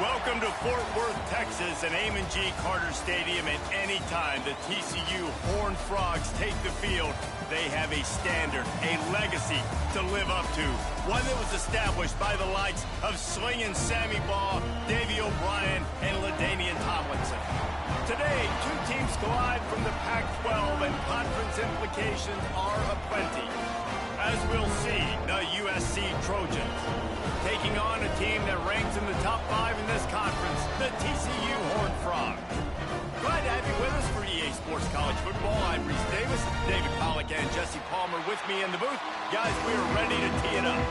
Welcome to Fort Worth, Texas, and Amon G. Carter Stadium. At any time the TCU Horned Frogs take the field, they have a standard, a legacy to live up to. One that was established by the likes of Slingin' Sammy Baugh, Davey O'Brien, and LaDainian Tomlinson. Today, two teams collide from the Pac-12, and conference implications are aplenty. As we'll see, the USC Trojans taking on a team that ranks in the top 5 in this conference, the TCU Horned Frogs. Glad to have you with us for EA Sports College Football. I'm Reese Davis, David Pollack and Jesse Palmer with me in the booth. Guys, we are ready to tee it up.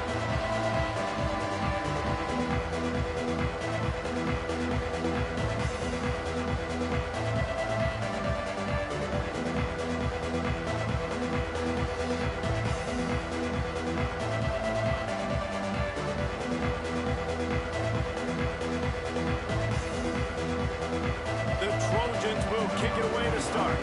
Kick it away to start.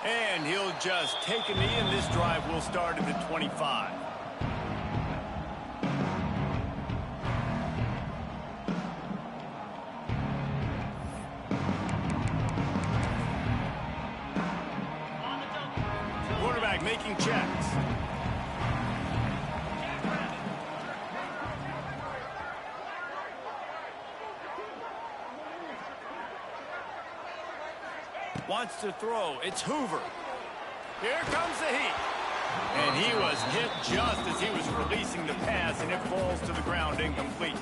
And he'll just take a knee, and this drive will start at the 25. Making checks. Wants to throw. It's Hoover. Here comes the heat. And he was hit just as he was releasing the pass, and it falls to the ground incomplete.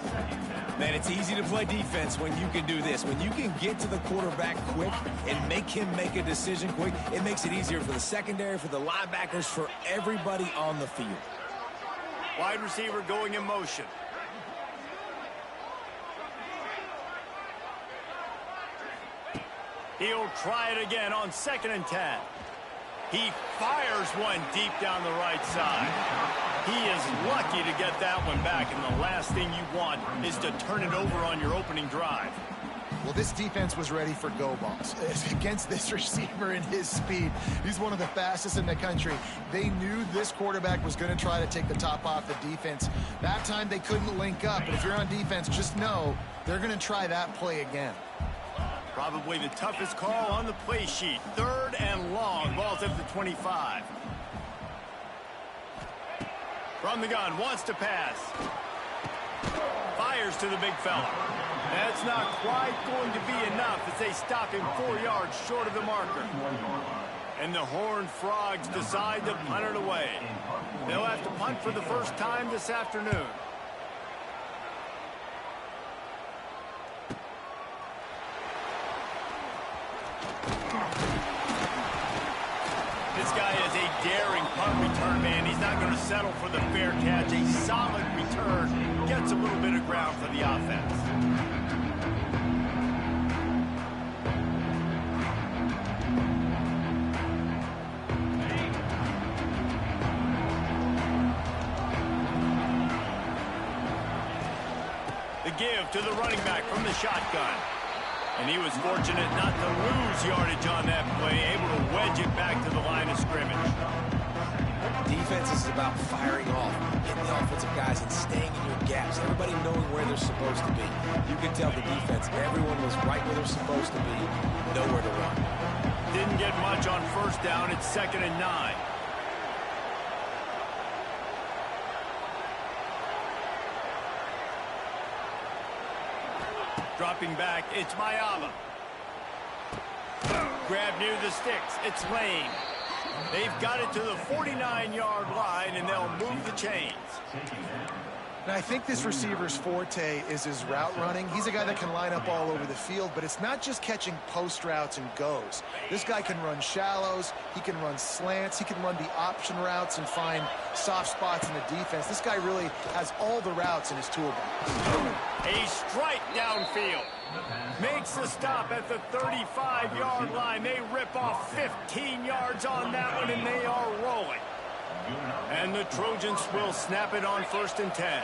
Man, it's easy to play defense when you can do this. When you can get to the quarterback quick and make him make a decision quick, it makes it easier for the secondary, for the linebackers, for everybody on the field. Wide receiver going in motion. He'll try it again on 2nd and 10. He fires one deep down the right side. He is lucky to get that one back, and the last thing you want is to turn it over on your opening drive. Well, this defense was ready for go balls. Against this receiver and his speed, he's one of the fastest in the country. They knew this quarterback was going to try to take the top off the defense. That time they couldn't link up, but if you're on defense, just know they're going to try that play again. Probably the toughest call on the play sheet. 3rd and long. Ball's at the 25. From the gun, wants to pass. Fires to the big fella. That's not quite going to be enough as they stop him 4 yards short of the marker. And the Horned Frogs decide to punt it away. They'll have to punt for the first time this afternoon. This guy is a daring punt return man. He's not going to settle for the fair catch. A solid return. Gets a little bit of ground for the offense. The give to the running back from the shotgun. And he was fortunate not to lose yardage on that play, able to wedge it back to the line of scrimmage. Defense is about firing off, hitting the offensive guys and staying in your gaps, everybody knowing where they're supposed to be. You can tell the defense, everyone was right where they're supposed to be, nowhere to run. Didn't get much on 1st down. It's 2nd and 9. Dropping back, it's Mayava. Grab near the sticks, it's Lane. They've got it to the 49-yard line, and they'll move the chains. And I think this receiver's forte is his route running. He's a guy that can line up all over the field, but it's not just catching post routes and goes. This guy can run shallows, he can run slants, he can run the option routes and find soft spots in the defense. This guy really has all the routes in his toolbox. A strike downfield. Makes the stop at the 35-yard line. They rip off 15 yards on that one, and they are rolling. And the Trojans will snap it on 1st and 10.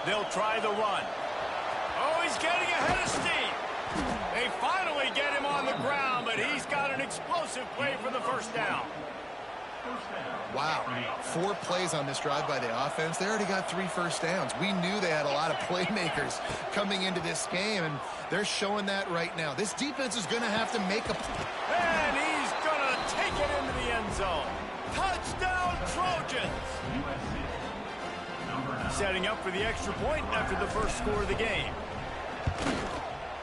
They'll try the run. Oh, he's getting ahead of steam. They finally get him on the ground, but he's got an explosive play for the first down. Wow, 4 plays on this drive by the offense. They already got 3 first downs. We knew they had a lot of playmakers coming into this game, and they're showing that right now. This defense is going to have to make a play. And he's going to take it into the end zone. Touchdown, Trojans! Setting up for the extra point after the first score of the game.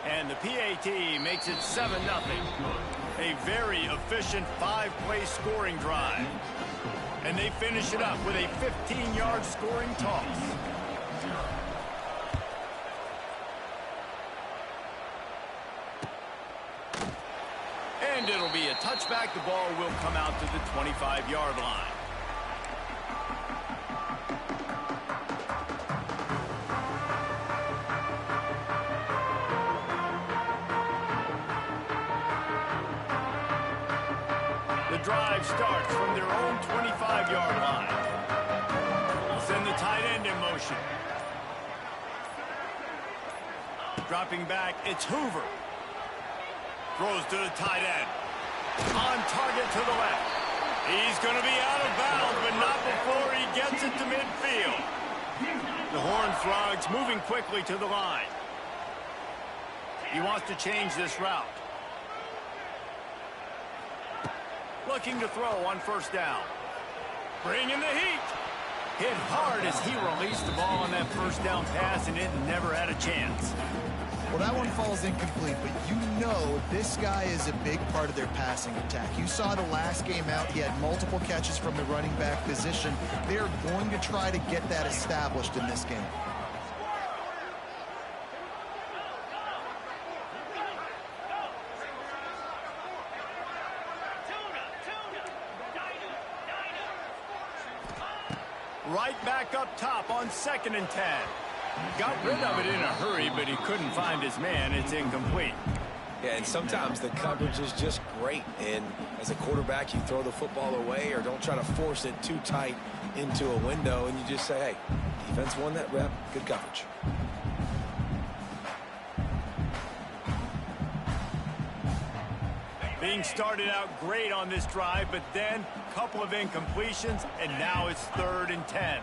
And the PAT makes it 7-0. A very efficient 5-play scoring drive. And they finish it up with a 15-yard scoring toss. And it'll be a touchback. The ball will come out to the 25-yard line. The drive starts from their own 25-yard line. Send the tight end in motion. Dropping back, it's Hoover. Throws to the tight end. On target to the left. He's going to be out of bounds, but not before he gets it to midfield. The Horned Frogs moving quickly to the line. He wants to change this route. Looking to throw on first down. Bringing the heat. Hit hard as he released the ball on that first down pass, and it never had a chance. Well, that one falls incomplete, but you know this guy is a big part of their passing attack. You saw the last game out, he had multiple catches from the running back position. They're going to try to get that established in this game. Right back up top on 2nd and 10. Got rid of it in a hurry, but he couldn't find his man. It's incomplete. Yeah, and sometimes the coverage is just great. And as a quarterback, you throw the football away or don't try to force it too tight into a window, and you just say, hey, defense won that rep. Good coverage. Being started out great on this drive, but then a couple of incompletions, and now it's 3rd and 10.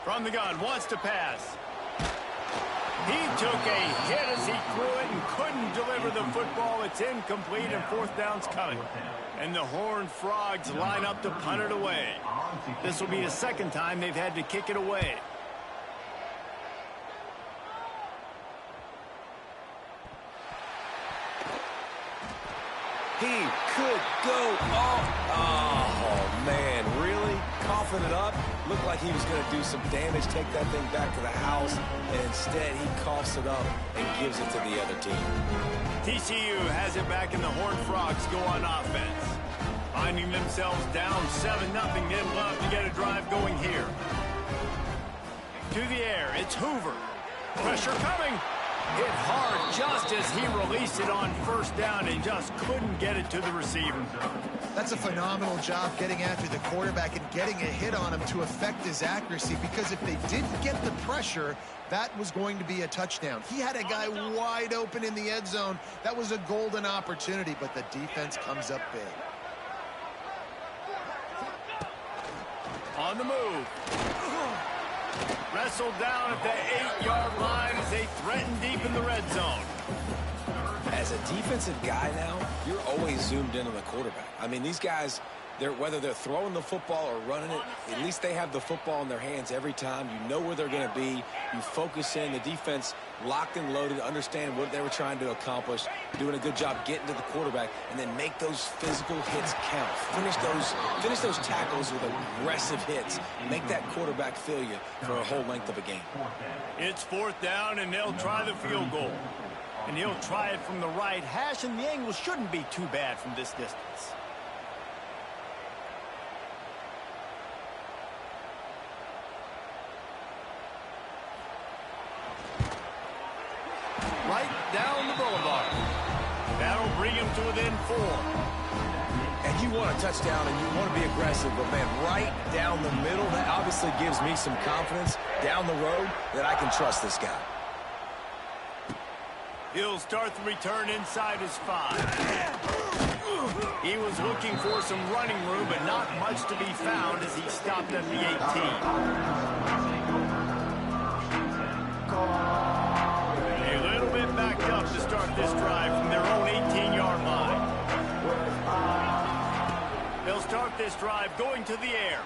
From the gun, wants to pass. He took a hit as he threw it and couldn't deliver the football. It's incomplete, and 4th down's coming. And the Horned Frogs line up to punt it away. This will be the 2nd time they've had to kick it away. He could go off. Oh, man, really? Coughing it up. Looked like he was going to do some damage, take that thing back to the house, and instead he coughs it up and gives it to the other team. TCU has it back, and the Horned Frogs go on offense. Finding themselves down 7-0, they'd love to get a drive going here. To the air, it's Hoover. Pressure coming. Hit hard just as he released it on first down and just couldn't get it to the receiver. That's a phenomenal job getting after the quarterback and getting a hit on him to affect his accuracy, because if they didn't get the pressure, that was going to be a touchdown. He had a guy wide open in the end zone. That was a golden opportunity, but the defense comes up big. On the move. Wrestled down at the 8-yard line as they threaten deep in the red zone. As a defensive guy now, you're always zoomed in on the quarterback. I mean, these guys, whether they're throwing the football or running it, at least they have the football in their hands every time. You know where they're going to be. You focus in. The defense locked and loaded, understand what they were trying to accomplish, doing a good job getting to the quarterback, and then make those physical hits count. Finish those tackles with aggressive hits. Make that quarterback feel you for a whole length of a game. It's 4th down, and they'll try the field goal. And he'll try it from the right hash, and the angle shouldn't be too bad from this distance. Right down the boulevard. That'll bring him to within 4. And you want a touchdown and you want to be aggressive, but man, right down the middle, that obviously gives me some confidence down the road that I can trust this guy. He'll start the return inside his 5. He was looking for some running room, but not much to be found as he stopped at the 18. A little bit backed up to start this drive from their own 18-yard line. They'll start this drive going to the air.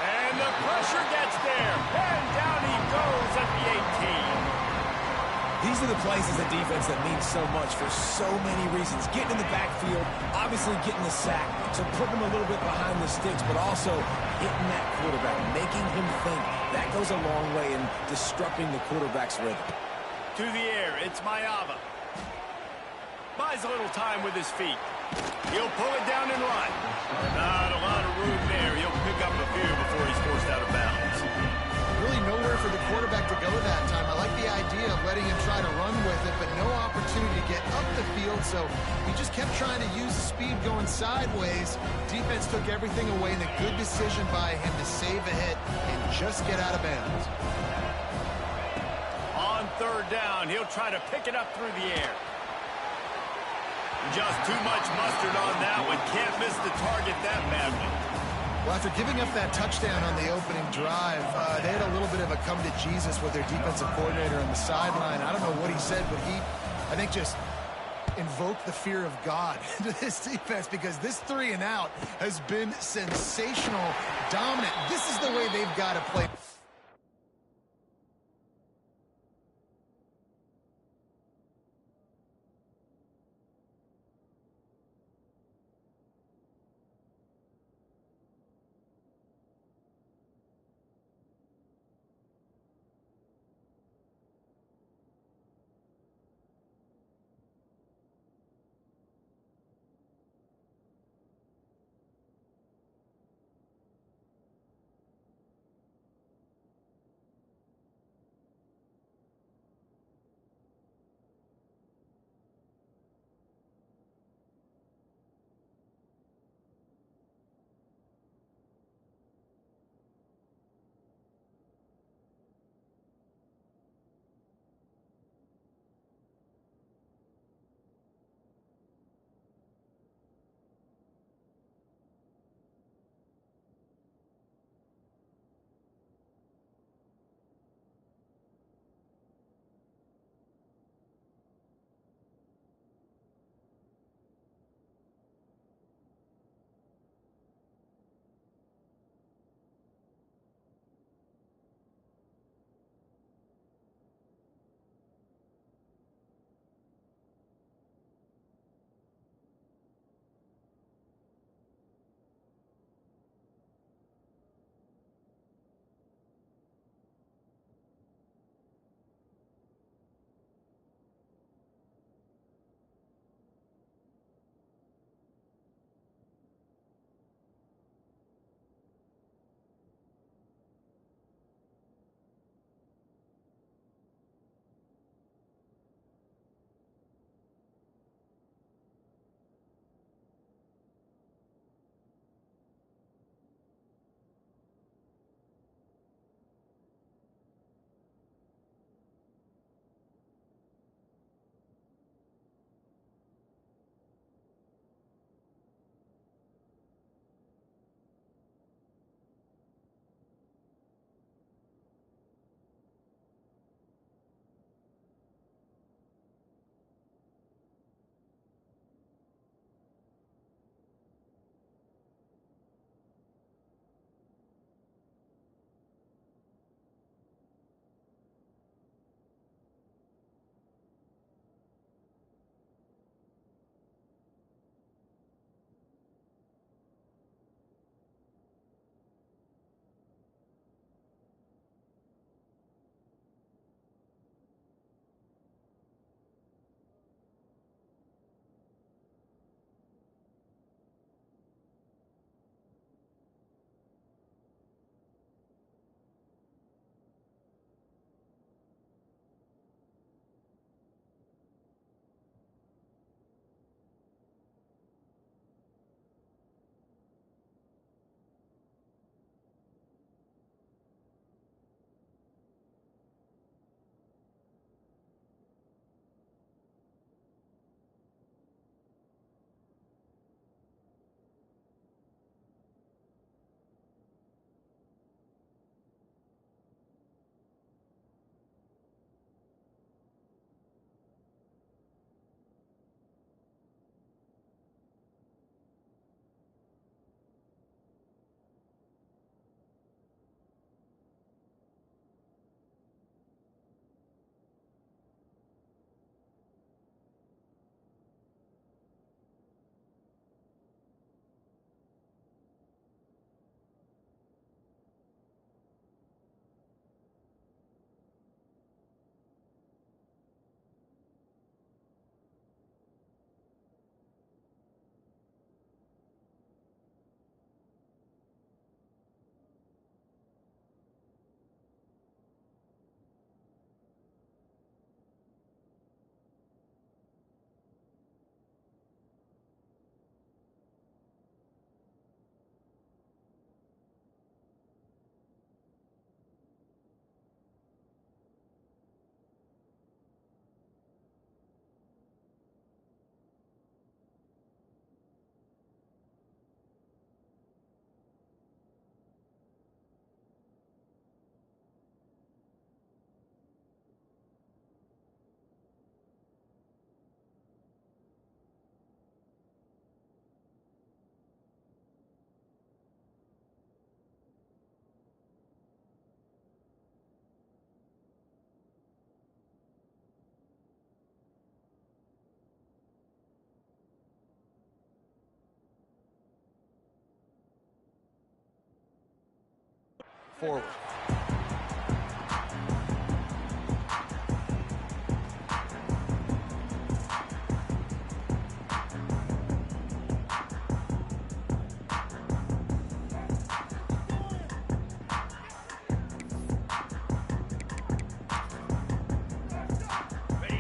And the pressure gets there. And down he goes at the 18. These are the plays as a defense that mean so much for so many reasons. Getting in the backfield, obviously getting the sack, so putting him a little bit behind the sticks, but also hitting that quarterback, making him think. That goes a long way in disrupting the quarterback's rhythm. To the air, it's Maiava. Buys a little time with his feet. He'll pull it down and run. Not a lot of room there. He'll pick up a few before he's forced out of bounds. Really nowhere for the quarterback to go that time. I like the idea of letting him try to run with it, but no opportunity to get up the field, so he just kept trying to use the speed going sideways. Defense took everything away, and a good decision by him to save a hit and just get out of bounds. On third down, he'll try to pick it up through the air. Just too much mustard on that one. Can't miss the target that badly. Well, after giving up that touchdown on the opening drive, they had a little bit of a come to Jesus with their defensive coordinator on the sideline. I don't know what he said, but he, I think, just invoked the fear of God into this defense, because this 3 and out has been sensational, dominant. This is the way they've got to play. forward.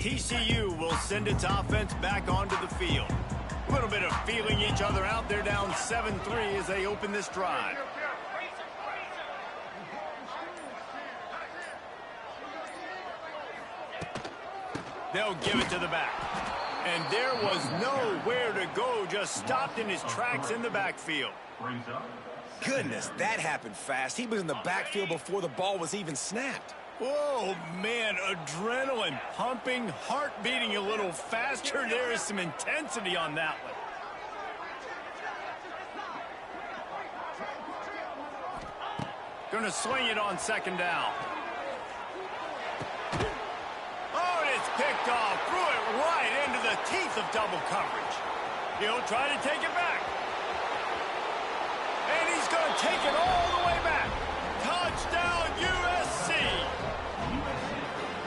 TCU will send its offense back onto the field. A little bit of feeling each other out. They're down 7-3 as they open this drive. They'll give it to the back. And there was nowhere to go, just stopped in his tracks in the backfield. Goodness, that happened fast. He was in the backfield before the ball was even snapped. Oh, man, adrenaline pumping, heart beating a little faster. There is some intensity on that one. Gonna swing it on second down. Oh, and it's picked off. Threw it right into the teeth of double coverage. He'll try to take it back. And he's gonna take it all the way back. Touchdown, USC.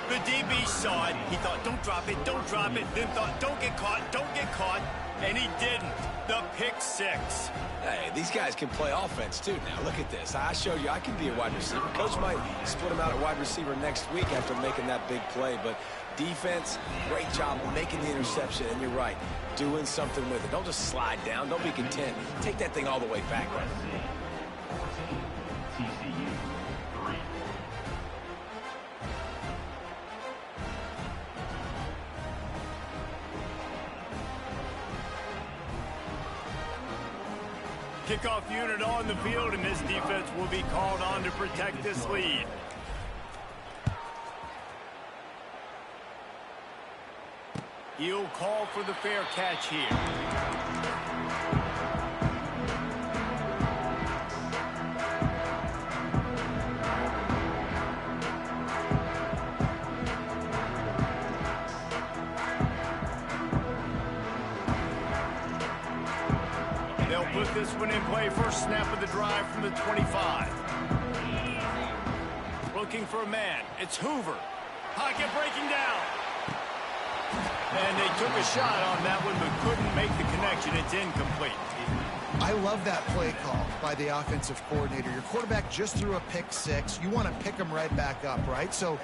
The DB saw it. He thought, don't drop it, don't drop it. Then thought, don't get caught, don't get caught. And he didn't. The pick six. Hey, these guys can play offense, too. Now, look at this. I showed you I can be a wide receiver. Coach might split him out at wide receiver next week after making that big play. But defense, great job making the interception. And you're right, doing something with it. Don't just slide down. Don't be content. Take that thing all the way back. Kickoff unit on the field, and this defense will be called on to protect this lead. He'll call for the fair catch here. Put this one in play. First snap of the drive from the 25. Looking for a man. It's Hoover. Pocket breaking down. And they took a shot on that one but couldn't make the connection. It's incomplete. I love that play call by the offensive coordinator. Your quarterback just threw a pick six. You want to pick him right back up, right? So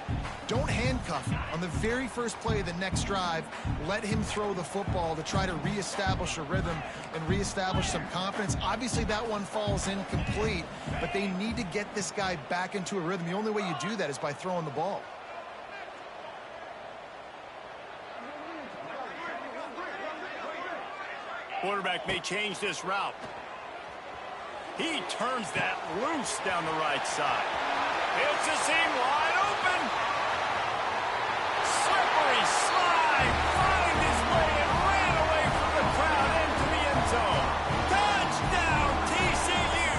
don't handcuff him. On the very first play of the next drive, let him throw the football to try to reestablish a rhythm and reestablish some confidence. Obviously, that one falls incomplete, but they need to get this guy back into a rhythm. The only way you do that is by throwing the ball. Quarterback may change this route. He turns that loose down the right side. It's a seam wide open. Slippery slide. Find his way and ran away from the crowd into the end zone. Touchdown, TCU.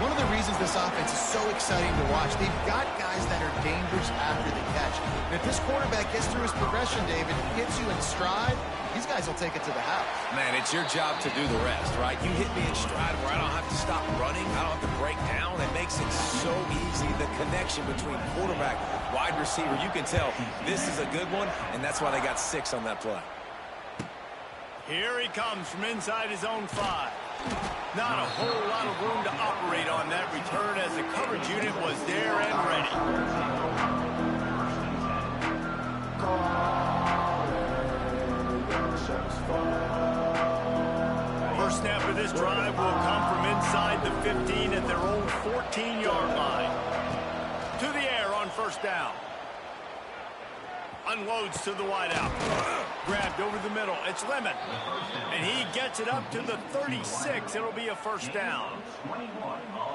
One of the reasons this offense is so exciting to watch, they've got guys that are dangerous after the catch. And if this quarterback gets through his progression, David, hits you in stride, these guys will take it to the house. Man, it's your job to do the rest, right? You hit me in stride where I don't have to stop running. I don't have to break down. It makes it so easy. The connection between quarterback, wide receiver, you can tell this is a good one, and that's why they got 6 on that play. Here he comes from inside his own 5. Not a whole lot of room to operate on that return as the coverage unit was there and ready. First snap of this drive will come from inside the 15 at their own 14-yard line. To the air on first down. Unloads to the wideout. Grabbed over the middle. It's Lemon. And he gets it up to the 36. It'll be a first down.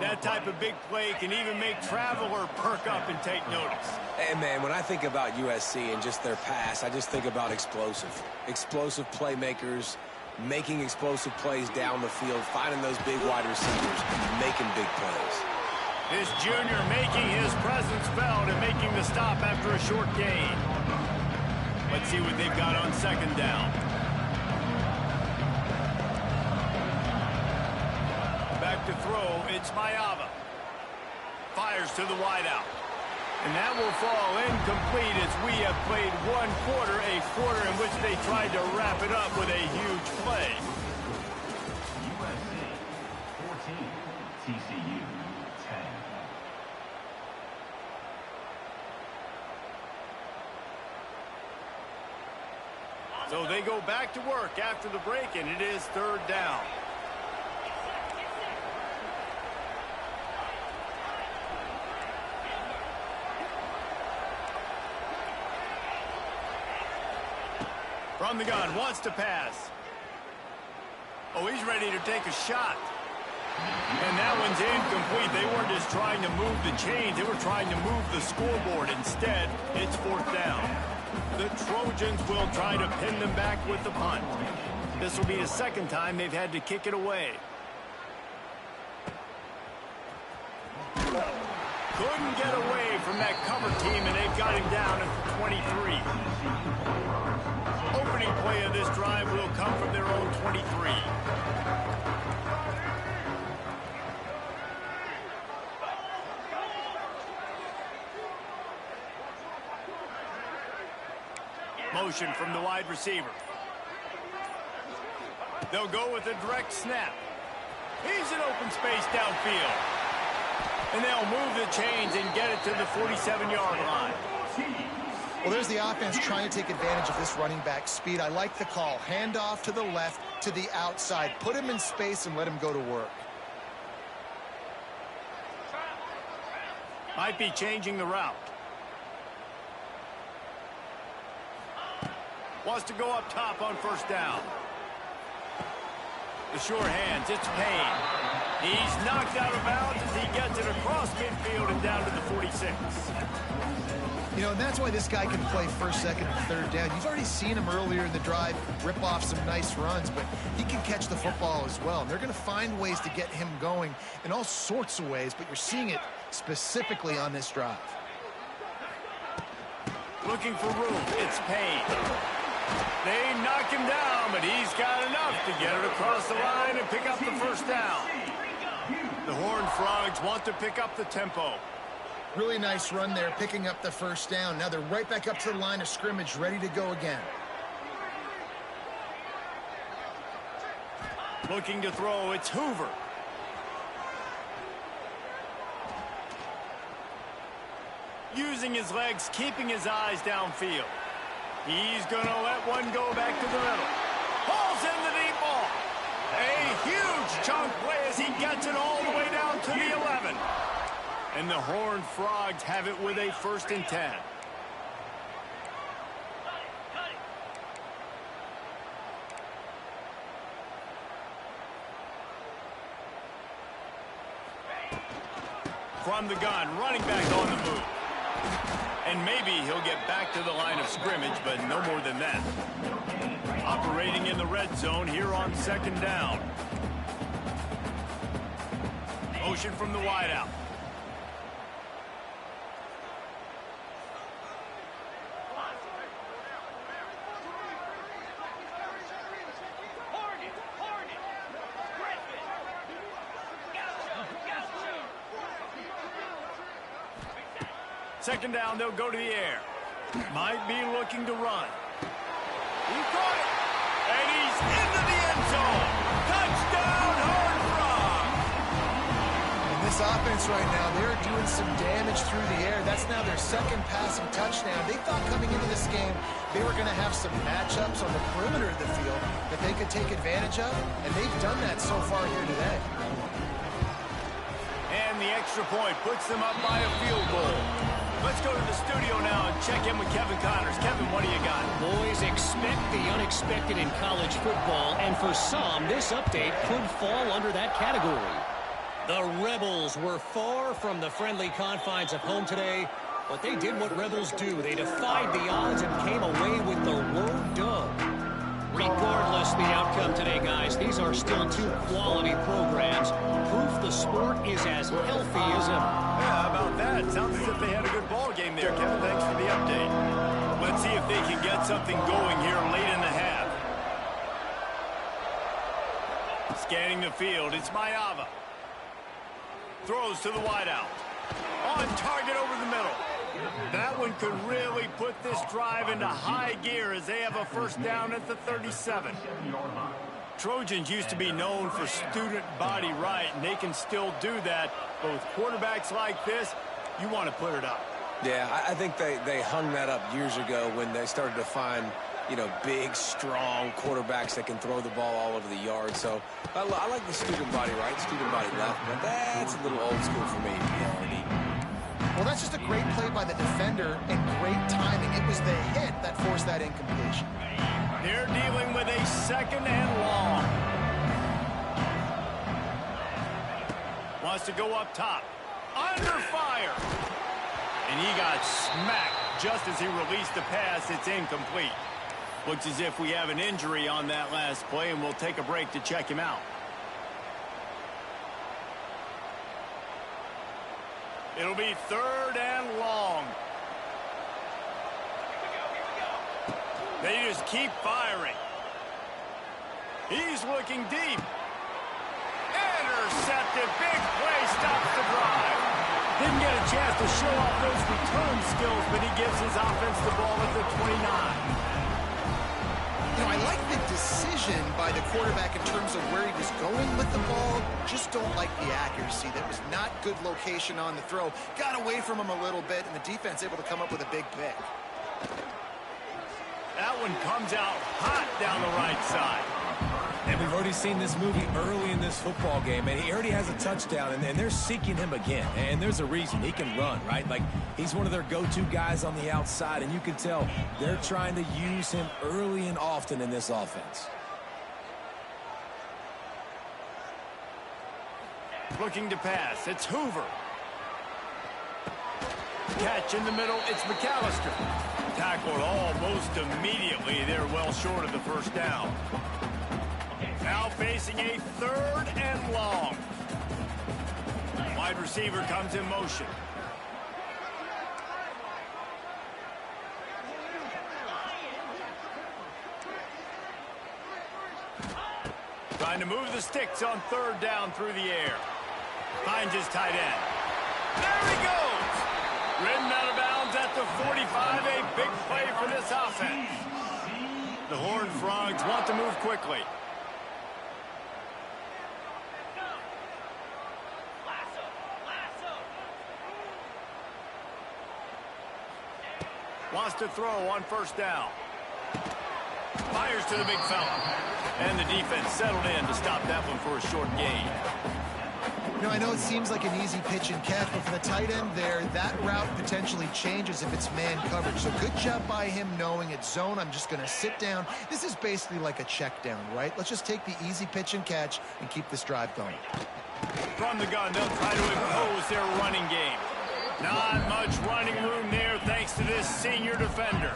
That type of big play can even make Traveler perk up and take notice. Hey, man, when I think about USC and just their pass, I just think about explosive. Explosive playmakers, making explosive plays down the field, finding those big wide receivers, making big plays. This junior making his presence felt and making the stop after a short gain. Let's see what they've got on second down. Back to throw, it's Mayava. fires to the wideout. And that will fall incomplete as we have played one quarter, a quarter in which they tried to wrap it up with a huge play. USC 14, TCU 10. So they go back to work after the break, and it is third down. From the gun, wants to pass. Oh, he's ready to take a shot. And that one's incomplete. They weren't just trying to move the chains. They were trying to move the scoreboard. Instead, it's fourth down. The Trojans will try to pin them back with the punt. This will be the second time they've had to kick it away. Couldn't get away from that cover team, and they've got him down at 23. Opening play of this drive will come from their own 23. Motion from the wide receiver. They'll go with a direct snap. He's in open space downfield. And they'll move the chains and get it to the 47-yard line. Well, there's the offense trying to take advantage of this running back speed. I like the call. Hand off to the left, to the outside. Put him in space and let him go to work. Might be changing the route. Wants to go up top on first down. The sure hands, it's Payne. He's knocked out of bounds as he gets it across midfield and down to the 46. You know, and that's why this guy can play first, second, and third down. You've already seen him earlier in the drive rip off some nice runs, but he can catch the football as well. And they're going to find ways to get him going in all sorts of ways, but you're seeing it specifically on this drive. Looking for room, it's Payne. They knock him down, but he's got enough to get it across the line and pick up the first down. The Horned Frogs want to pick up the tempo. Really nice run there, picking up the first down. Now they're right back up to the line of scrimmage, ready to go again. Looking to throw, it's Hoover. Using his legs, keeping his eyes downfield. He's going to let one go back to the middle. Pulls in the deep ball. A huge chunk play as he gets it all the way down to the 11. And the Horned Frogs have it with a 1st and 10. From the gun, running back on the move. And maybe he'll get back to the line of scrimmage, but no more than that. Operating in the red zone here on second down. Motion from the wideout. Second down, they'll go to the air. Might be looking to run. He caught it. And he's into the end zone. Touchdown, Horned Frogs. In this offense right now, they're doing some damage through the air. That's now their second passing touchdown. They thought coming into this game they were going to have some matchups on the perimeter of the field that they could take advantage of, and they've done that so far here today. And the extra point puts them up by a field goal. Let's go to the studio now and check in with Kevin Connors. Kevin, what do you got? Boys, expect the unexpected in college football, and for some, this update could fall under that category. The Rebels were far from the friendly confines of home today, but they did what Rebels do. They defied the odds and came away with the road dub. Regardless the outcome today, guys, these are still two quality programs. Proof the sport is as healthy as ever. Yeah, how about that? Sounds as if they had a good ball game there, Kevin. Thanks for the update. Let's see if they can get something going here late in the half. Scanning the field, it's Mayava. Throws to the wideout. On target over the middle. That one could really put this drive into high gear as they have a first down at the 37. Trojans used to be known for student body right, and they can still do that. But with quarterbacks like this, you want to put it up. Yeah, I think they hung that up years ago when they started to find, you know, big, strong quarterbacks that can throw the ball all over the yard. So I like the student body right, student body left, but that's a little old school for me, to be honest. Well, that's just a great play by the defender and great timing. It was the hit that forced that incompletion. They're dealing with a second and long. Wants to go up top. Under fire. And he got smacked just as he released the pass. It's incomplete. Looks as if we have an injury on that last play, and we'll take a break to check him out. It'll be third and long. They just keep firing. He's looking deep. Intercepted. Big play stops the drive. Didn't get a chance to show off those return skills, but he gives his offense the ball at the 29. You know, I like the decision by the quarterback in terms of where he was going with the ball. Just don't like the accuracy. That was not good location on the throw. Got away from him a little bit, and the defense able to come up with a big pick. That one comes out hot down the right side. And we've already seen this movie early in this football game, and he already has a touchdown, and they're seeking him again. And there's a reason. He can run, right? Like, he's one of their go-to guys on the outside, and you can tell they're trying to use him early and often in this offense. Looking to pass. It's Hoover. Catch in the middle. It's McAllister. Tackled almost immediately. They're well short of the first down. Now facing a third and long. Wide receiver comes in motion. Trying to move the sticks on third down through the air. Finds his tight end. There he goes! Ridden out of bounds at the 45. A big play for this offense. The Horned Frogs want to move quickly. Wants to throw on first down. Fires to the big fella. And the defense settled in to stop that one for a short gain. You know, I know it seems like an easy pitch and catch, but for the tight end there, that route potentially changes if it's man coverage. So good job by him knowing it's zone. I'm just going to sit down. This is basically like a check down, right? Let's just take the easy pitch and catch and keep this drive going. From the gun, they'll try to impose their running game. Not much running room there thanks to this senior defender.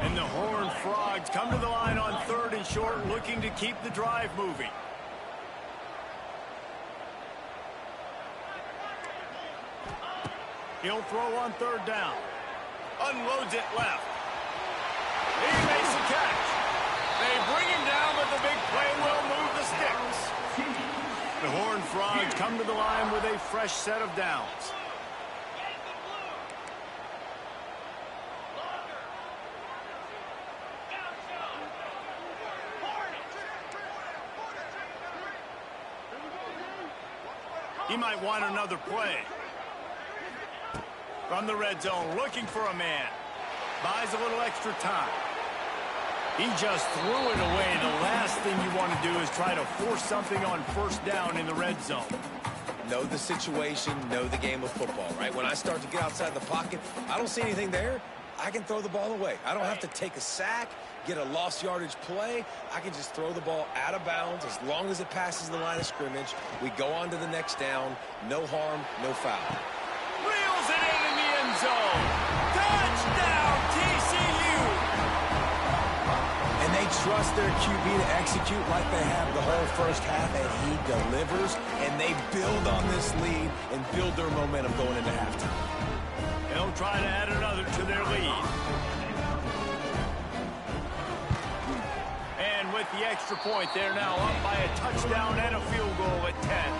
And the Horned Frogs come to the line on third and short, looking to keep the drive moving. He'll throw on third down. Unloads it left. He makes the catch. They bring him down, but the big play will move the sticks. The Horned Frogs come to the line with a fresh set of downs. He might want another play. From the red zone, looking for a man. Buys a little extra time. He just threw it away. The last thing you want to do is try to force something on first down in the red zone. Know the situation, know the game of football, right? When I start to get outside the pocket, I don't see anything there, I can throw the ball away. I don't have to take a sack, get a lost yardage play. I can just throw the ball out of bounds as long as it passes the line of scrimmage. We go on to the next down. No harm, no foul. Reels it in the end zone. Touchdown, TCU! And they trust their QB to execute like they have the whole first half, and he delivers, and they build on this lead and build their momentum going into halftime. They'll try to add another to their lead. And with the extra point, they're now up by a touchdown and a field goal at 10.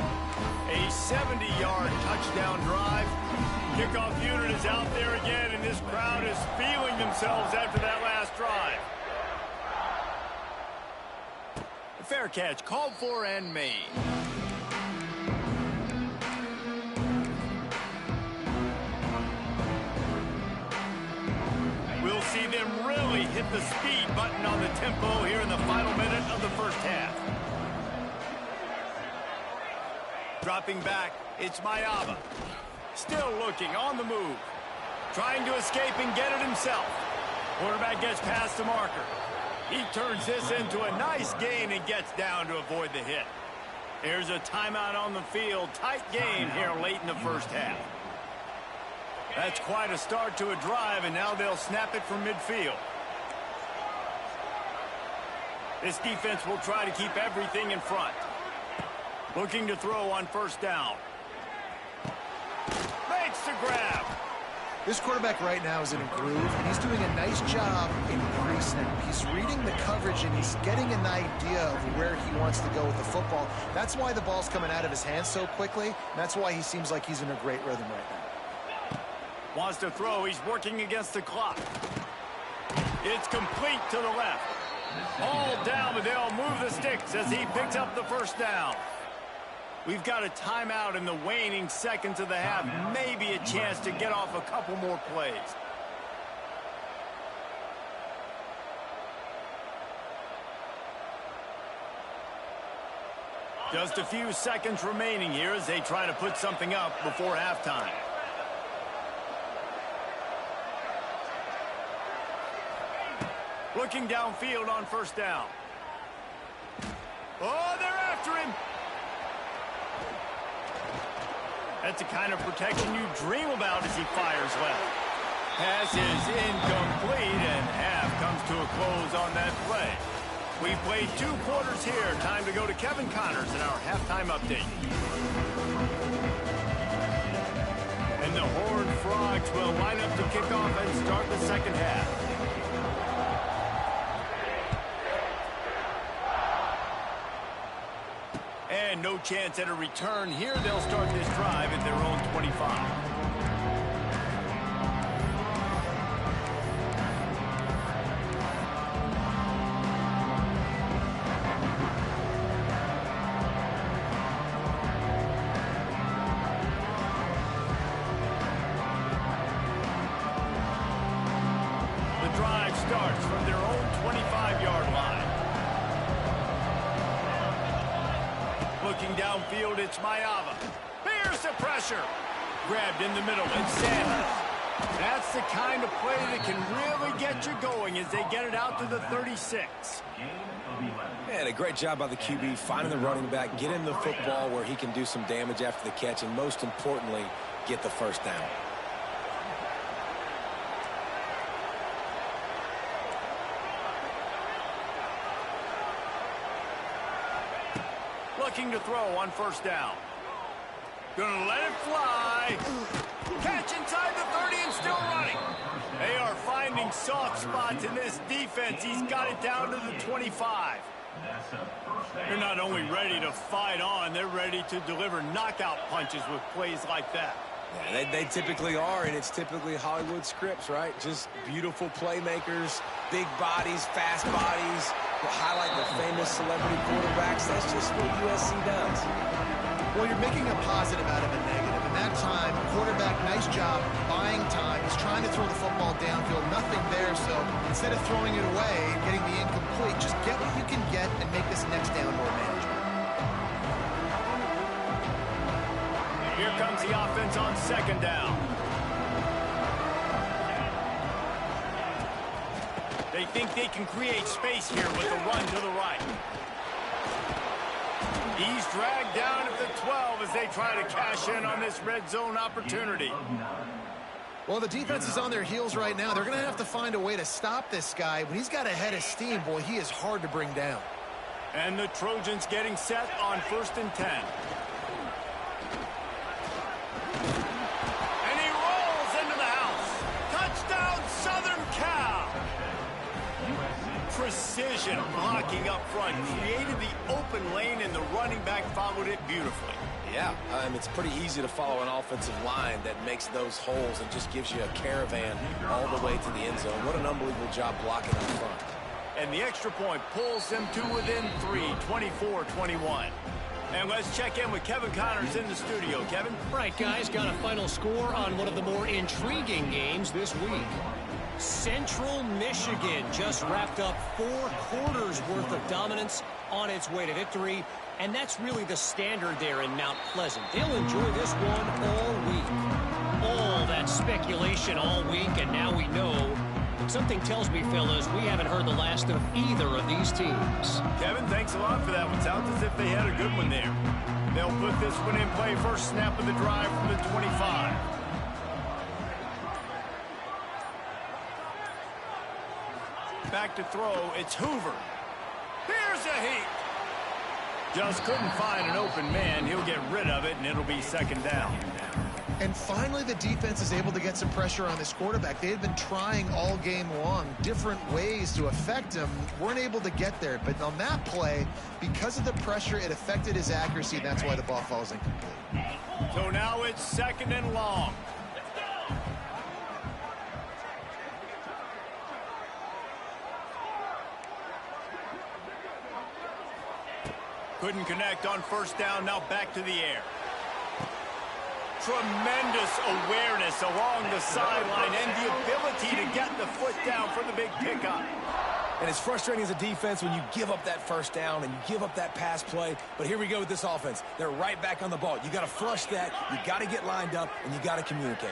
A 70-yard touchdown drive. Kickoff unit is out there again, and this crowd is feeling themselves after that last drive. A fair catch called for and made. We'll see them really hit the speed button on the tempo here in the final minute of the first half. Dropping back, it's Mayava. Still looking, on the move. Trying to escape and get it himself. Quarterback gets past the marker. He turns this into a nice gain and gets down to avoid the hit. There's a timeout on the field. Tight game here late in the first half. That's quite a start to a drive, and now they'll snap it from midfield. This defense will try to keep everything in front. Looking to throw on first down. Makes the grab. This quarterback right now is in a groove, and he's doing a nice job in pre-snap. He's reading the coverage, and he's getting an idea of where he wants to go with the football. That's why the ball's coming out of his hands so quickly, and that's why he seems like he's in a great rhythm right now. Wants to throw. He's working against the clock. It's complete to the left. All down, but they'll move the sticks as he picks up the first down. We've got a timeout in the waning seconds of the half. Maybe a chance to get off a couple more plays. Just a few seconds remaining here as they try to put something up before halftime. Looking downfield on first down. Oh, they're after him. That's the kind of protection you dream about as he fires left. Pass is incomplete, and half comes to a close on that play. We've played 2 quarters here. Time to go to Kevin Connors in our halftime update. And the Horned Frogs will line up to kick off and start the second half. And no chance at a return here. They'll start this drive at their own 25. The drive starts from their own 25-yard line. Looking downfield, it's Mayava. Here's the pressure. Grabbed in the middle, it's Sanders. That's the kind of play that can really get you going as they get it out to the 36. Man, a great job by the QB, finding the running back, get him the football where he can do some damage after the catch, and most importantly, get the first down. Looking to throw on first down. Gonna let it fly. Catch inside the 30 and still running. They are finding soft spots in this defense. He's got it down to the 25. They're not only ready to fight on, they're ready to deliver knockout punches with plays like that. Yeah, they typically are, and it's typically Hollywood scripts, right? Just beautiful playmakers, big bodies, fast bodies. We'll highlight the famous celebrity quarterbacks. That's just what USC does. Well, you're making a positive out of a negative. And that time, quarterback, nice job, buying time. He's trying to throw the football downfield. Nothing there, so instead of throwing it away and getting the incomplete, just get what you can get and make this next down more manageable. Here comes the offense on second down. They think they can create space here with a run to the right. He's dragged down at the 12 as they try to cash in on this red zone opportunity. Well, the defense is on their heels right now. They're going to have to find a way to stop this guy. When he's got a head of steam, boy, he is hard to bring down. And the Trojans getting set on 1st and 10. And he rolls into the house. Touchdown, Southern Cal. precision blocking up front, created the open lane, and the running back followed it beautifully. Yeah, it's pretty easy to follow an offensive line that makes those holes and just gives you a caravan all the way to the end zone. What an unbelievable job blocking up front. And the extra point pulls them to within 3, 24-21. And let's check in with Kevin Connors in the studio. Kevin? Right, guys, got a final score on one of the more intriguing games this week. Central Michigan just wrapped up 4 quarters worth of dominance on its way to victory, and that's really the standard there in Mount Pleasant. They'll enjoy this one all week. All that speculation all week, and now we know. Something tells me, fellas, we haven't heard the last of either of these teams. Kevin, thanks a lot for that one. Sounds as if they had a good one there. They'll put this one in play. First snap of the drive from the 25. Back to throw. It's Hoover. Here's a heat. Just couldn't find an open man. He'll get rid of it, and it'll be second down. And finally, the defense is able to get some pressure on this quarterback. They had been trying all game long different ways to affect him. Weren't able to get there. But on that play, because of the pressure, it affected his accuracy, and that's why the ball falls incomplete. So now it's second and long. Couldn't connect on first down. Now back to the air. Tremendous awareness along the sideline and the ability to get the foot down for the big pickup. And it's frustrating as a defense when you give up that first down and you give up that pass play. But here we go with this offense. They're right back on the ball. You got to flush that. You got to get lined up, and you got to communicate.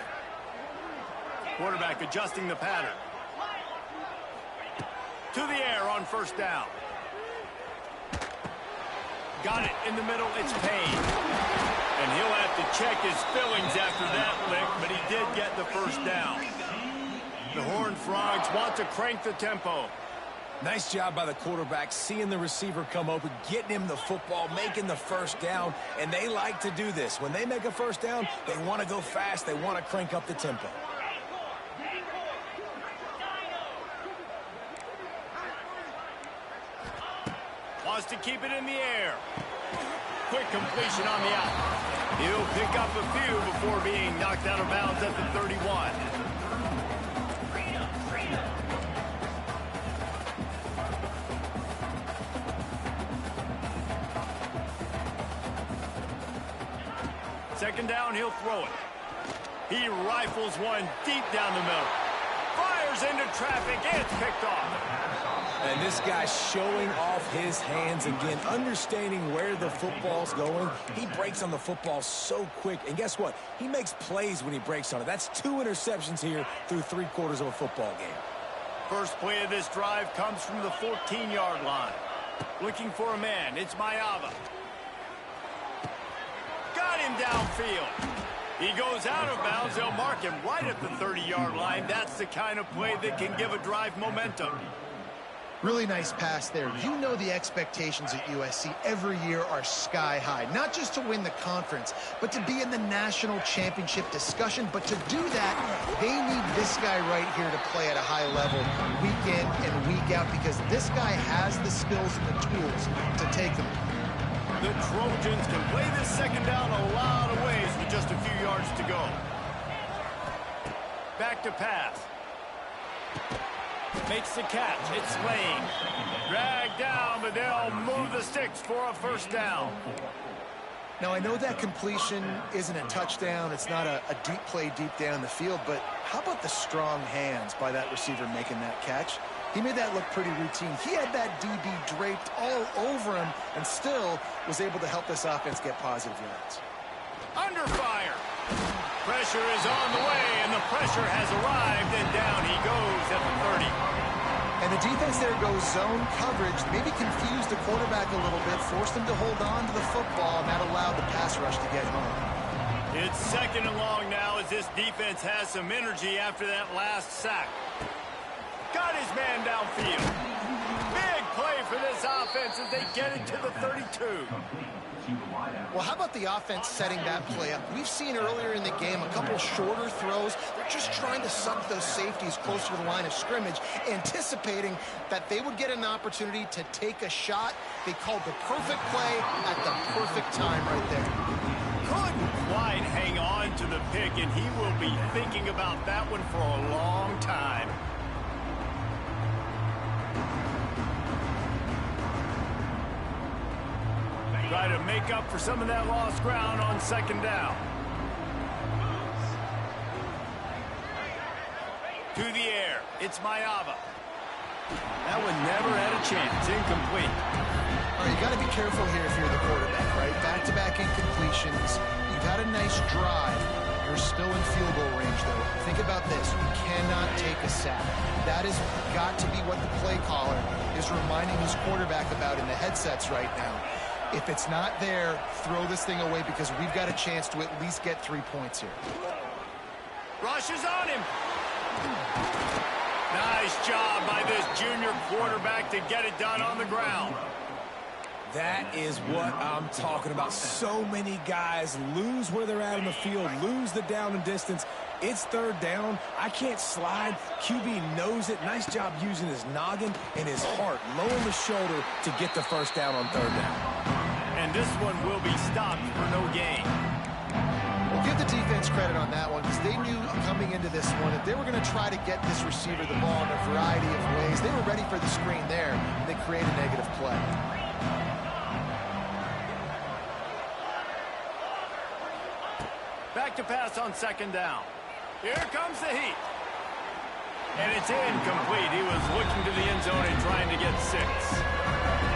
Quarterback adjusting the pattern. To the air on first down. Got it in the middle. It's Payne. And he'll have to check his fillings after that lick, but he did get the first down. The Horned Frogs want to crank the tempo. Nice job by the quarterback, seeing the receiver come open, getting him the football, making the first down, and they like to do this. When they make a first down, they want to go fast. They want to crank up the tempo. Wants to keep it in the air. Quick completion on the out. He'll pick up a few before being knocked out of bounds at the 31. Second down, he'll throw it. He rifles one deep down the middle. Fires into traffic. It's picked off. And this guy's showing off his hands again, understanding where the football's going. He breaks on the football so quick. And guess what? He makes plays when he breaks on it. That's 2 interceptions here through 3 quarters of a football game. First play of this drive comes from the 14-yard line. Looking for a man. It's Mayava. Got him downfield. He goes out of bounds. They'll mark him right at the 30-yard line. That's the kind of play that can give a drive momentum. Really nice pass there. You know the expectations at USC every year are sky high. Not just to win the conference, but to be in the national championship discussion. But to do that, they need this guy right here to play at a high level week in and week out, because this guy has the skills and the tools to take them. The Trojans can play this second down a lot of ways with just a few yards to go. Back to pass. Makes the catch. It's Lane. Dragged down, but they'll move the sticks for a first down. Now, I know that completion isn't a touchdown. It's not a deep play deep down the field, but how about the strong hands by that receiver making that catch? He made that look pretty routine. He had that DB draped all over him and still was able to help this offense get positive yards. Under fire. Pressure is on the way, and the pressure has arrived, and down he goes at the 30. And the defense there goes zone coverage, maybe confused the quarterback a little bit, forced him to hold on to the football, and that allowed the pass rush to get home. It's second and long now as this defense has some energy after that last sack. Got his man downfield. Big play for this offense. defense as they get it to the 32. Well, how about the offense setting that play up? We've seen earlier in the game a couple shorter throws. They're just trying to suck those safeties closer to the line of scrimmage, anticipating that they would get an opportunity to take a shot. They called the perfect play at the perfect time right there. Couldn't quite hang on to the pick, and he will be thinking about that one for a long time. Try to make up for some of that lost ground on second down. To the air, it's Mayava. That one never had a chance, incomplete. All right, you got to be careful here if you're the quarterback, right? Back-to-back incompletions. You've had a nice drive. You're still in field goal range, though. Think about this. You cannot take a sack. That has got to be what the play caller is reminding his quarterback about in the headsets right now. If it's not there, throw this thing away because we've got a chance to at least get 3 points here. Rush is on him. Nice job by this junior quarterback to get it done on the ground. That is what I'm talking about. So many guys lose where they're at in the field, lose the down and distance. It's third down. I can't slide. QB knows it. Nice job using his noggin and his heart, lowering the shoulder to get the first down on third down. And this one will be stopped for no gain. Well, give the defense credit on that one because they knew coming into this one that they were going to try to get this receiver the ball in a variety of ways. They were ready for the screen there, and they created a negative play. Back to pass on second down. Here comes the heat. And it's incomplete. He was looking to the end zone and trying to get 6.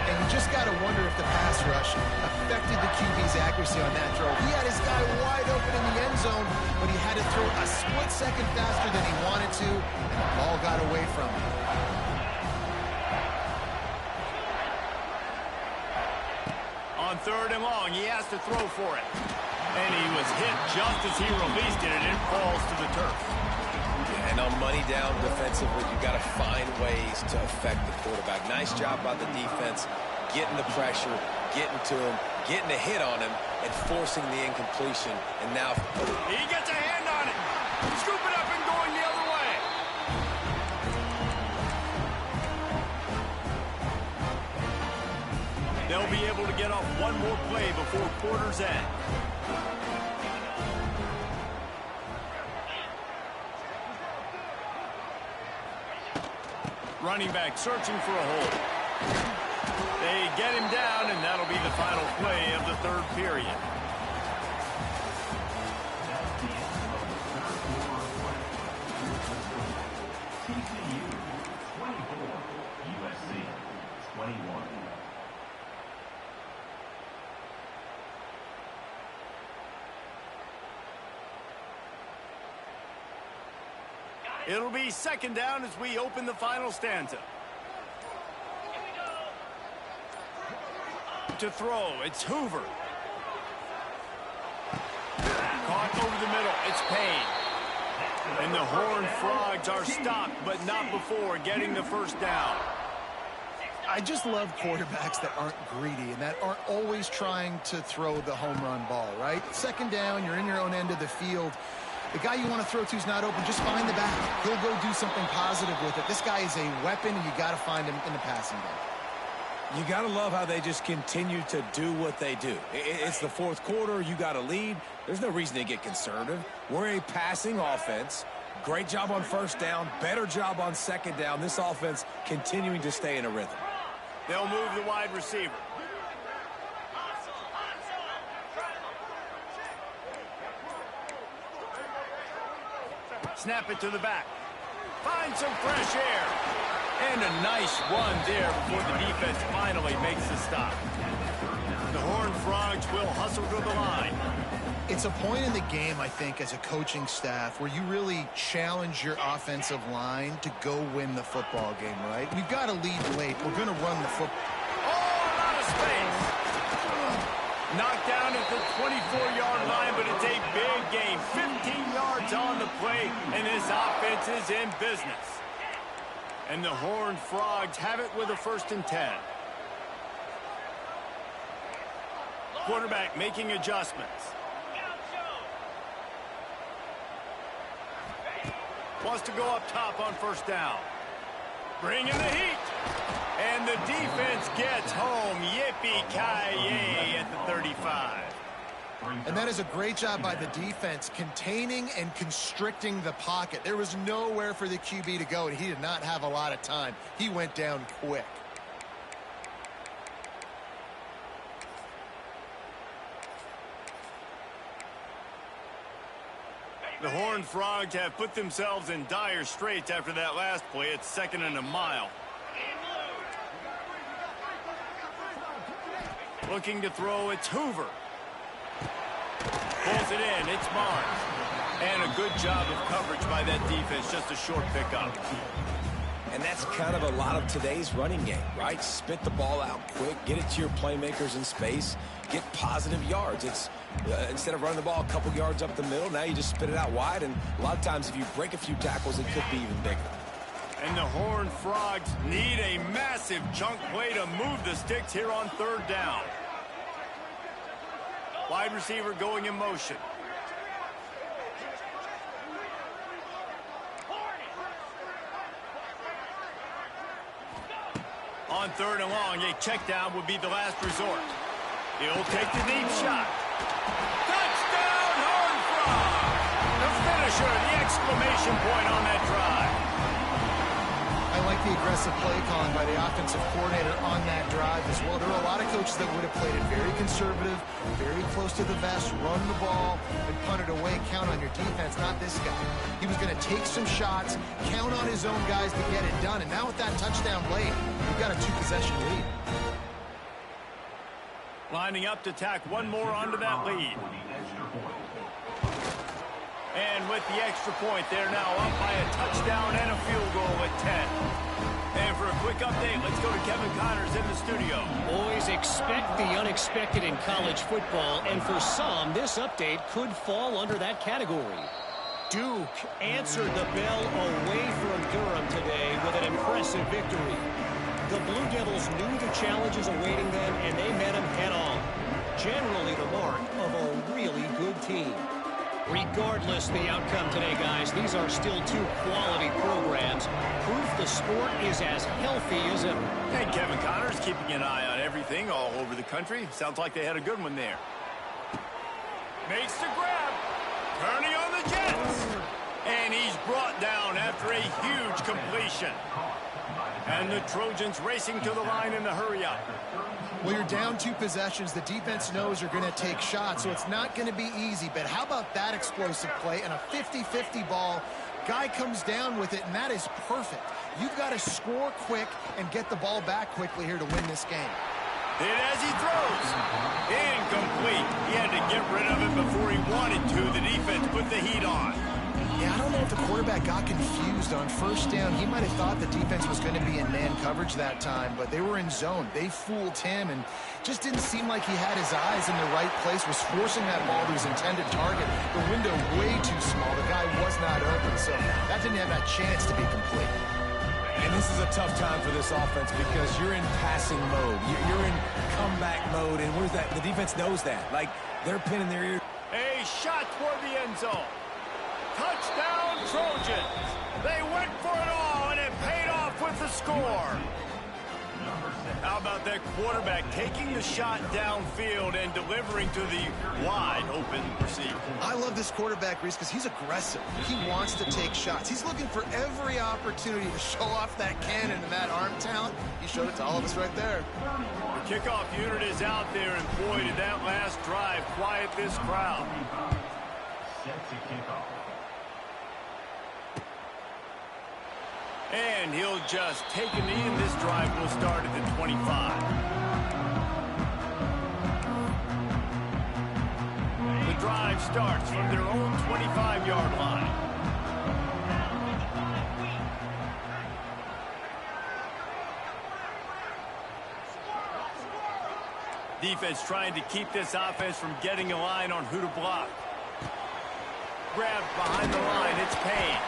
And you just got to wonder if the pass rush affected the QB's accuracy on that throw. He had his guy wide open in the end zone, but he had to throw a split second faster than he wanted to, and the ball got away from him. On third and long, he has to throw for it. And he was hit just as he released it, and it falls to the turf. And on money down defensively, you got to find ways to affect the quarterback. Nice job by the defense, getting the pressure, getting to him, getting a hit on him, and forcing the incompletion. And now he gets a hand on it. Scoop it up and going the other way. They'll be able to get off one more play before quarter's end. Running back searching for a hole. They get him down, and that'll be the final play of the third period. TCU 24, USC 21. It'll be second down as we open the final stanza. To throw, it's Hoover. Caught over the middle, it's Payne. And the Horned Frogs are stopped, but not before getting the first down. I just love quarterbacks that aren't greedy and that aren't always trying to throw the home run ball, right? Second down, you're in your own end of the field. The guy you want to throw to is not open. Just find the back. He'll go do something positive with it. This guy is a weapon, and you got to find him in the passing game. you got to love how they just continue to do what they do. It's the fourth quarter. You got a lead. There's no reason to get conservative. We're a passing offense. Great job on first down. Better job on second down. This offense continuing to stay in a rhythm. They'll move the wide receiver. Snap it to the back. Find some fresh air. And a nice run there before the defense finally makes the stop. The Horned Frogs will hustle to the line. It's a point in the game, I think, as a coaching staff where you really challenge your offensive line to go win the football game, right? We've got to lead late. We're going to run the football. Oh, out of space. Knocked down at the 24-yard line, but it's a big game. 15 yards on the play, and this offense is in business. And the Horned Frogs have it with a 1st and 10. quarterback making adjustments. Wants to go up top on first down. Bringing the heat. And the defense gets home. Yippee-ki-yay at the 35. And that is a great job by the defense, containing and constricting the pocket. There was nowhere for the QB to go, and he did not have a lot of time. He went down quick. The Horned Frogs have put themselves in dire straits after that last play. It's 2nd and a mile. Looking to throw, it's Hoover. Pulls it in, it's Barnes. And a good job of coverage by that defense, just a short pickup. And that's kind of a lot of today's running game, right? Spit the ball out quick, get it to your playmakers in space, get positive yards. It's instead of running the ball a couple yards up the middle, now you just spit it out wide, and a lot of times if you break a few tackles, it could be even bigger. And the Horned Frogs need a massive chunk play to move the sticks here on 3rd down. Wide receiver going in motion. On 3rd and long, a check down would be the last resort. He'll take the deep shot. Touchdown, Horned Frogs! The finisher, the exclamation point on that drive. I like the aggressive play calling by the offensive coordinator on that drive as well. There were a lot of coaches that would have played it very conservative, very close to the vest, run the ball, and punt it away, count on your defense, not this guy. He was going to take some shots, count on his own guys to get it done, and now with that touchdown late, we've got a 2-possession lead. Lining up to tack one more onto that lead. And with the extra point, they're now up by a touchdown and a field goal at 10. And for a quick update, let's go to Kevin Connors in the studio. Boys, expect the unexpected in college football, and for some, this update could fall under that category. Duke answered the bell away from Durham today with an impressive victory. The Blue Devils knew the challenges awaiting them, and they met them head-on. Generally the mark of a really good team. Regardless the outcome today, guys, these are still 2 quality programs. Proof the sport is as healthy as ever. And Kevin Connors keeping an eye on everything all over the country. Sounds like they had a good one there. Makes the grab. Turning on the Jets. And he's brought down after a huge completion. And the Trojans racing to the line in the hurry-up. Well, you're down 2 possessions. The defense knows you're going to take shots, so it's not going to be easy. But how about that explosive play and a 50-50 ball? Guy comes down with it, and that is perfect. You've got to score quick and get the ball back quickly here to win this game. Hit as he throws. Incomplete. He had to get rid of it before he wanted to. The defense put the heat on. Yeah, I don't know if the quarterback got confused on first down. He might have thought the defense was going to be in man coverage that time, but they were in zone. They fooled him and just didn't seem like he had his eyes in the right place, was forcing that ball to his intended target. The window way too small. The guy was not open, so that didn't have that chance to be complete. And this is a tough time for this offense because you're in passing mode. You're in comeback mode, and where's that? The defense knows that. Like, they're pinning their ears. A shot toward the end zone. Touchdown, Trojans. They went for it all, and it paid off with the score. How about that quarterback taking the shot downfield and delivering to the wide-open receiver? I love this quarterback, Reese, because he's aggressive. He wants to take shots. He's looking for every opportunity to show off that cannon and that arm talent. He showed it to all of us right there. The kickoff unit is out there, and boy, did that last drive quiet this crowd. Set to kick off. And he'll just take a knee, and this drive will start at the 25. The drive starts from their own 25-yard line. Defense trying to keep this offense from getting a line on who to block. grabbed behind the line. It's Payne.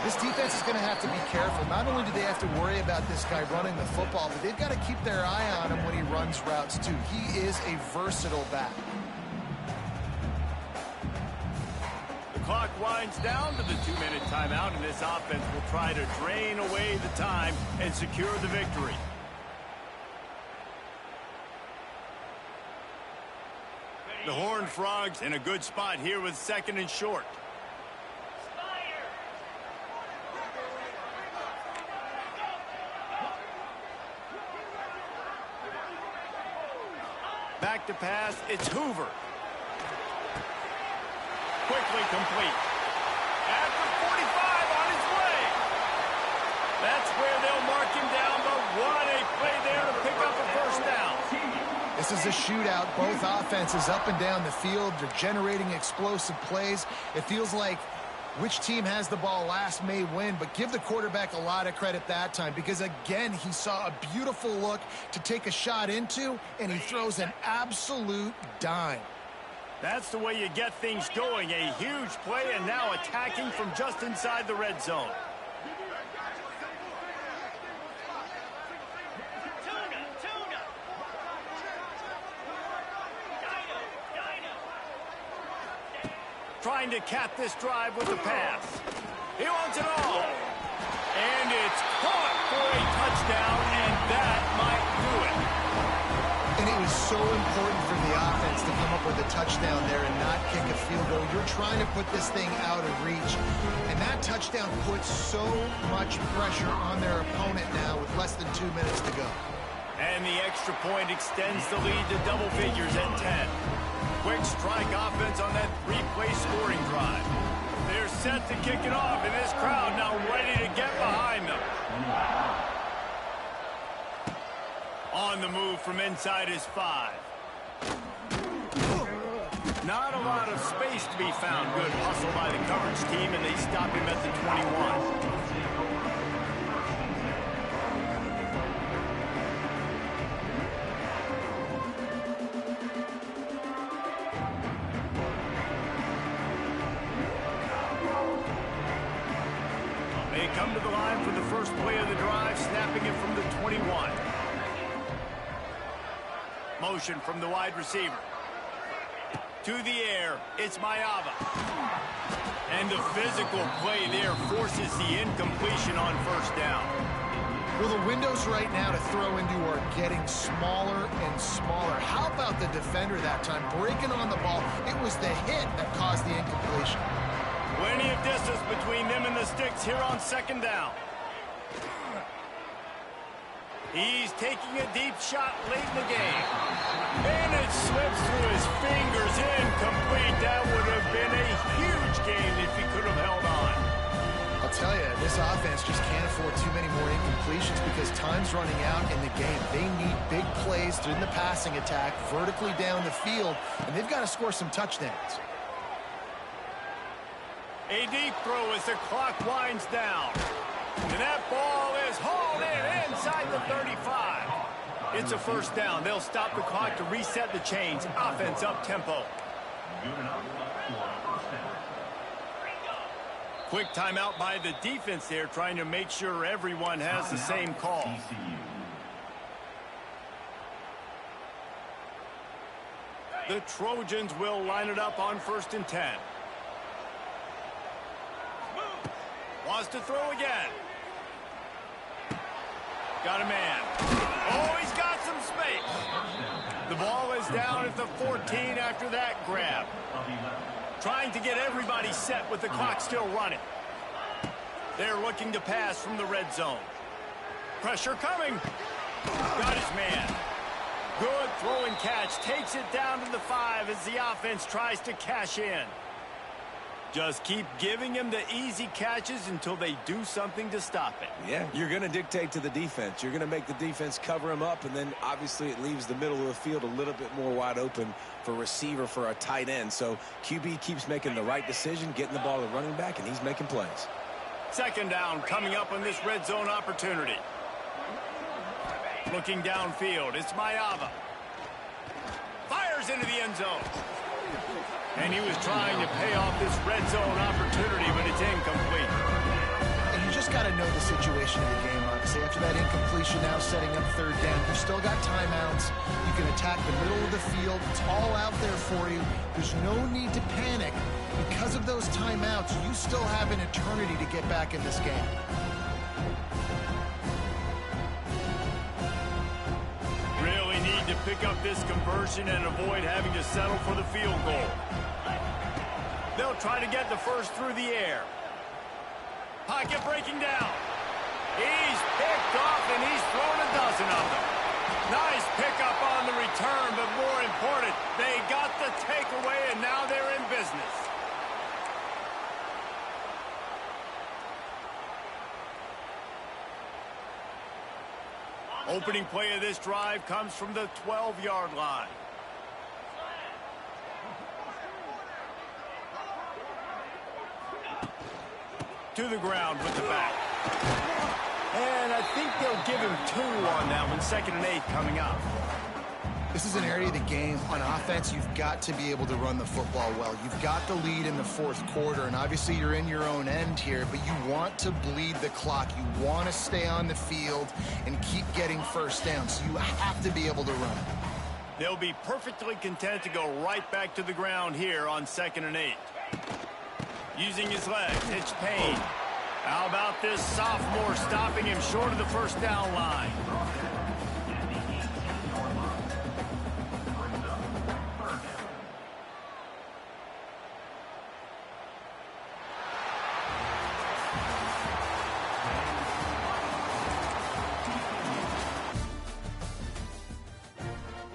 This defense is going to have to be careful. Not only do they have to worry about this guy running the football, but they've got to keep their eye on him when he runs routes, too. He is a versatile back. The clock winds down to the 2-minute timeout, and this offense will try to drain away the time and secure the victory. The Horned Frogs in a good spot here with 2nd and short. Back to pass, it's Hoover. Quickly complete. At the 45 on his way. That's where they'll mark him down, but what a play there to pick up a first down. This is a shootout. Both offenses up and down the field. They're generating explosive plays. It feels like which team has the ball last may win, but give the quarterback a lot of credit that time because, again, he saw a beautiful look to take a shot into, and he throws an absolute dime. That's the way you get things going. A huge play, and now attacking from just inside the red zone. Trying to cap this drive with the pass. He wants it all. And it's caught for a touchdown, and that might do it. And it was so important for the offense to come up with a touchdown there and not kick a field goal. You're trying to put this thing out of reach. And that touchdown puts so much pressure on their opponent now with less than 2 minutes to go. And the extra point extends the lead to double figures at 10. Quick strike offense on that 3-play scoring drive. They're set to kick it off, and this crowd now ready to get behind them. On the move from inside his 5. Not a lot of space to be found. Good hustle by the coverage team, and they stop him at the 21. They come to the line for the first play of the drive, snapping it from the 21. Motion from the wide receiver. To the air, it's Mayava. And the physical play there forces the incompletion on first down. Well, the windows right now to throw into are getting smaller and smaller. How about the defender that time breaking on the ball? It was the hit that caused the incompletion. Plenty of distance between them and the sticks here on 2nd down. He's taking a deep shot late in the game. And it slips through his fingers, incomplete. That would have been a huge game if he could have held on. I'll tell you, this offense just can't afford too many more incompletions because time's running out in the game. They need big plays in the passing attack, vertically down the field, and they've got to score some touchdowns. A deep throw as the clock winds down. And that ball is hauled in inside the 35. It's a first down. They'll stop the clock to reset the chains. Offense up tempo. Quick timeout by the defense there, trying to make sure everyone has the same call. The Trojans will line it up on 1st and 10. Wants to throw again. Got a man. Oh, he's got some space. The ball is down at the 14 after that grab. Trying to get everybody set with the clock still running. They're looking to pass from the red zone. Pressure coming. Got his man. Good throw and catch. Takes it down to the 5 as the offense tries to cash in. Just keep giving him the easy catches until they do something to stop it. Yeah, you're going to dictate to the defense. You're going to make the defense cover him up, and then obviously it leaves the middle of the field a little bit more wide open for receiver, for a tight end. So QB keeps making the right decision, getting the ball to the running back, and he's making plays. 2nd down coming up on this red zone opportunity. Looking downfield, it's Mayava. Fires into the end zone. And he was trying to pay off this red zone opportunity, but it's incomplete. And you just got to know the situation of the game, obviously. After that incompletion, now setting up third down. You've still got timeouts. You can attack the middle of the field. It's all out there for you. There's no need to panic. Because of those timeouts, you still have an eternity to get back in this game. Really need to pick up this conversion and avoid having to settle for the field goal. They'll try to get the first through the air. Pocket breaking down. He's picked off, and he's thrown a dozen of them. Nice pickup on the return, but more important, they got the takeaway, and now they're in business. Opening play of this drive comes from the 12-yard line. To the ground with the back. And I think they'll give him 2 on that one. 2nd and 8 coming up. This is an area of the game. On offense, you've got to be able to run the football well. You've got the lead in the 4th quarter, and obviously you're in your own end here, but you want to bleed the clock. You want to stay on the field and keep getting first down, so you have to be able to run. They'll be perfectly content to go right back to the ground here on 2nd and 8. Using his legs, it's Payne. How about this sophomore stopping him short of the first down line?